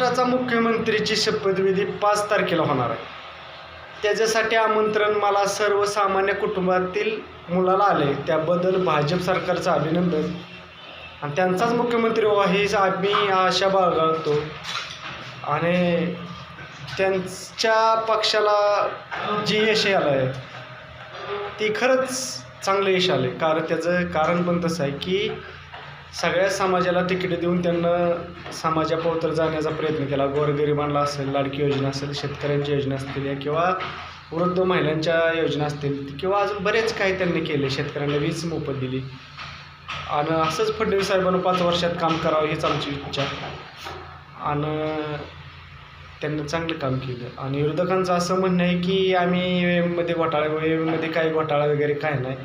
महाराष्ट्राचा मुख्यमंत्रीची शपथविधी 5 तारखेला होणार आहे. त्याच्यासाठी आमंत्रण मला सर्वसामान्य कुटुंबातील मुलाला आले. त्याबद्दल भाजप सरकारचं अभिनंदन आणि त्यांचाच मुख्यमंत्री व्हावा हीच आम्ही आशा बाळगतो. आणि त्यांच्या पक्षाला जी यश आलं आहे ती खरंच चांगलं यश आलं आहे. त्याचं कारण पण तसं आहे की सगळ्या समाजाला तिकीट देऊन त्यांना समाजापवतर जाण्याचा प्रयत्न केला. गोरगरिबांना असेल, लाडकी योजना असेल, शेतकऱ्यांची योजना असतील किंवा वृद्ध महिलांच्या योजना असतील किंवा अजून बरेच काही त्यांनी केले. शेतकऱ्यांना वीज मोफत दिली. आणि असंच फडणवीस साहेबांना 5 वर्षात काम करावं हीच आमची इच्छा. आणि त्यांनी चांगलं काम केलं. आणि विरोधकांचं असं म्हणणं आहे की आम्ही वेममध्ये वेममध्ये काही घोटाळा वगैरे काय नाही.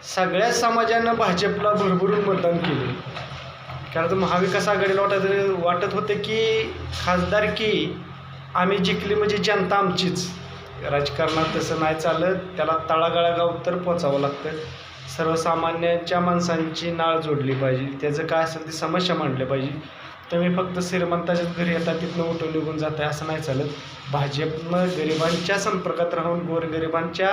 सगळ्या समाजानं भाजपला भरभरून मतदान केले. कारण महाविकास आघाडीला वाटत होतं की खासदारकी आम्ही जिंकली म्हणजे जनता आमचीच. राजकारणात तसं नाही चालत, त्याला तळागाळागाव तर पोचावं लागतं. सर्वसामान्यांच्या माणसांची नाळ जोडली पाहिजे. त्याचं काय असेल ती समस्या मांडल्या पाहिजे. तुम्ही फक्त श्रीमंताच्याच घरी येतात तिथनं उठून निघून जात आहे असं नाही चालत. भाजपनं गरिबांच्या संपर्कात राहून गोरगरिबांच्या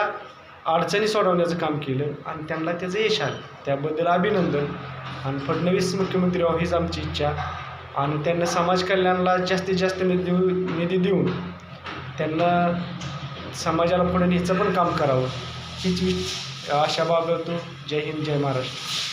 अडचणी सोडवण्याचं काम केलं आणि त्यांना त्याचं यश आलं. त्याबद्दल अभिनंदन. आणि फडणवीस मुख्यमंत्री व्हावं हीच आमची इच्छा. आणि त्यांना समाज कल्याणाला जास्तीत जास्त निधी देऊन त्यांना समाजाला पुढे न्यायचं पण काम करावं हीच आशा बाळगतो. जय हिंद, जय महाराष्ट्र.